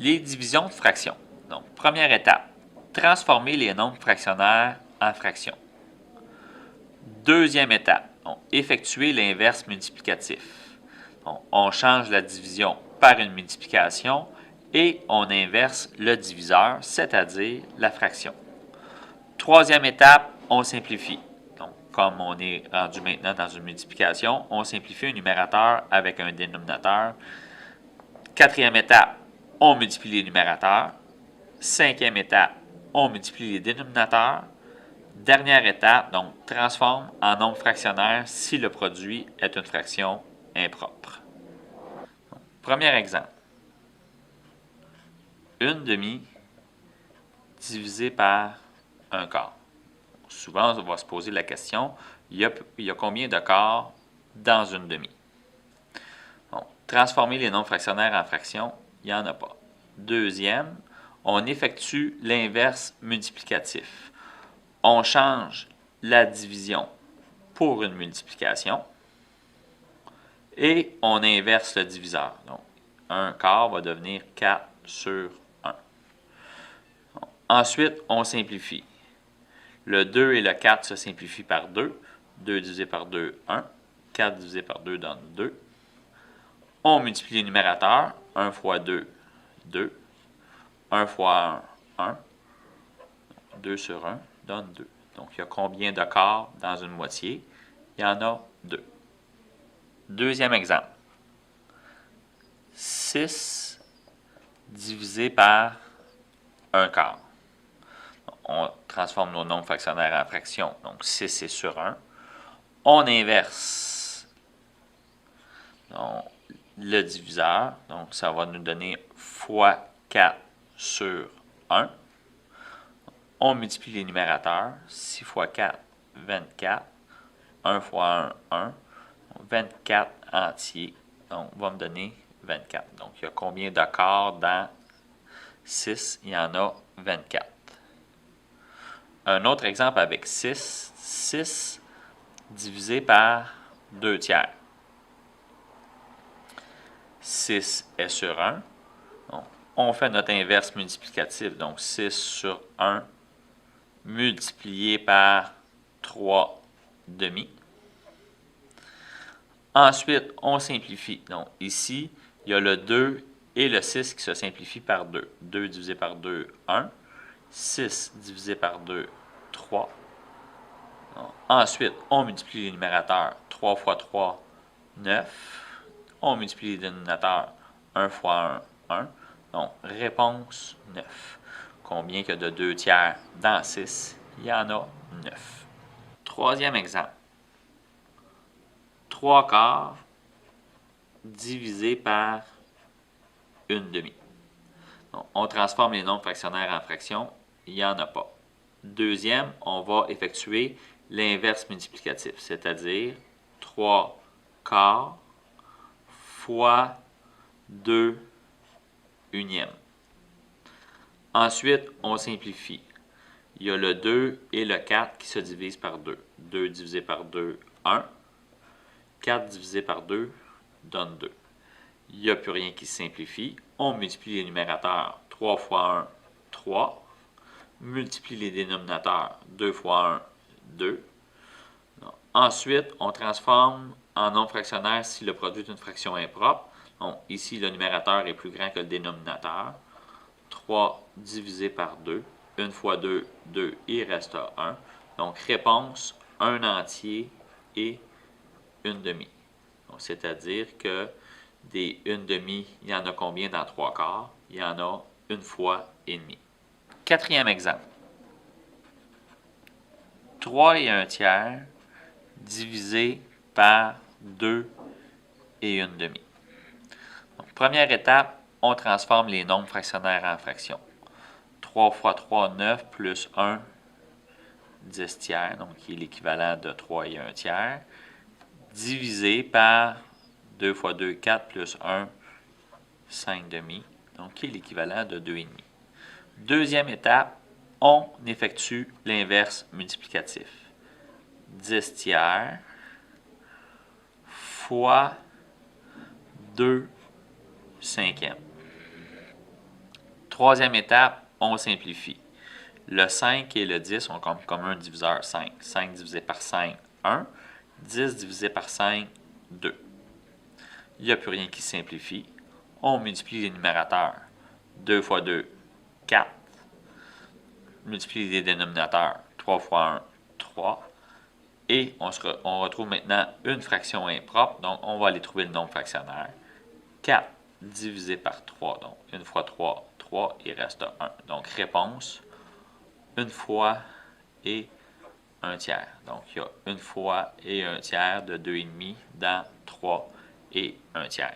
Les divisions de fractions. Donc, première étape, transformer les nombres fractionnaires en fractions. Deuxième étape, effectuer l'inverse multiplicatif. On change la division par une multiplication et on inverse le diviseur, c'est-à-dire la fraction. Troisième étape, on simplifie. Donc, comme on est rendu maintenant dans une multiplication, on simplifie un numérateur avec un dénominateur. Quatrième étape, on multiplie les numérateurs. Cinquième étape, on multiplie les dénominateurs. Dernière étape, donc, transforme en nombre fractionnaire si le produit est une fraction impropre. Donc, premier exemple. 1/2 divisé par 1/4. Souvent, on va se poser la question, il y a combien de quarts dans 1/2? Donc, transformer les nombres fractionnaires en fractions, il n'y en a pas. Deuxième, on effectue l'inverse multiplicatif. On change la division pour une multiplication et on inverse le diviseur. Donc, 1/4 va devenir 4 sur 1. Ensuite, on simplifie. Le 2 et le 4 se simplifient par 2. 2 divisé par 2, 1. 4 divisé par 2 donne 2. On multiplie les numérateurs. 1 fois 2, 2. 1 fois 1, 1. 2 sur 1 donne 2. Donc, il y a combien de quarts dans une moitié? Il y en a 2. Deuxième exemple. 6 divisé par 1/4. On transforme nos nombres fractionnaires en fractions. Donc, 6 est sur 1. On inverse le diviseur. Donc, ça va nous donner fois 4 sur 1. On multiplie les numérateurs. 6 fois 4, 24. 1 fois 1, 1. 24 entiers. Donc, va me donner 24. Donc, il y a combien de quarts dans 6? Il y en a 24. Un autre exemple avec 6. 6 divisé par 2 tiers. 6 est sur 1. Donc, on fait notre inverse multiplicatif. Donc, 6 sur 1 multiplié par 3 demi. Ensuite, on simplifie. Donc, ici, il y a le 2 et le 6 qui se simplifient par 2. 2 divisé par 2, 1. 6 divisé par 2, 3. Donc, ensuite, on multiplie les numérateurs. 3 fois 3, 9. On multiplie les dénominateurs. 1 fois 1, 1. Donc, réponse 9. Combien il y a de 2 tiers dans 6? Il y en a 9. Troisième exemple. 3/4 divisé par 1/2. Donc, on transforme les nombres fractionnaires en fractions. Il n'y en a pas. Deuxième, on va effectuer l'inverse multiplicatif, c'est-à-dire 3/4 fois 2 unièmes. Ensuite, on simplifie. Il y a le 2 et le 4 qui se divisent par 2. 2 divisé par 2, 1. 4 divisé par 2 donne 2. Il n'y a plus rien qui se simplifie. On multiplie les numérateurs. 3 fois 1, 3. Multiplie les dénominateurs. 2 fois 1, 2. Donc, ensuite, on transforme en nombre fractionnaire si le produit est une fraction impropre. Donc, ici, le numérateur est plus grand que le dénominateur. 3 divisé par 2. 1 fois 2, 2. Il reste 1. Donc, réponse, 1 entier et 1/2. C'est-à-dire que des 1/2, il y en a combien dans 3/4? Il y en a 1 fois et demi. Quatrième exemple. 3 et 1 tiers divisé par 2 et 1/2. Donc, première étape, on transforme les nombres fractionnaires en fractions. 3 fois 3, 9, plus 1, 10 tiers, donc qui est l'équivalent de 3 et 1 tiers, divisé par 2 fois 2, 4, plus 1, 5 demi, donc qui est l'équivalent de 2,5. Deuxième étape, on effectue l'inverse multiplicatif. 10 tiers fois 2 cinquièmes. Troisième étape, on simplifie. Le 5 et le 10 ont comme commun diviseur 5. 5 divisé par 5, 1. 10 divisé par 5, 2. Il n'y a plus rien qui se simplifie. On multiplie les numérateurs. 2 fois 2, 4. Multiplie les dénominateurs. 3 fois 1, 3. Et on retrouve maintenant une fraction impropre. Donc, on va aller trouver le nombre fractionnaire. 4 divisé par 3. Donc, 1 fois 3, 3. Il reste 1. Donc, réponse, 1 fois et 1 tiers. Donc, il y a 1 fois et 1 tiers de 2,5 dans 3 et 1 tiers.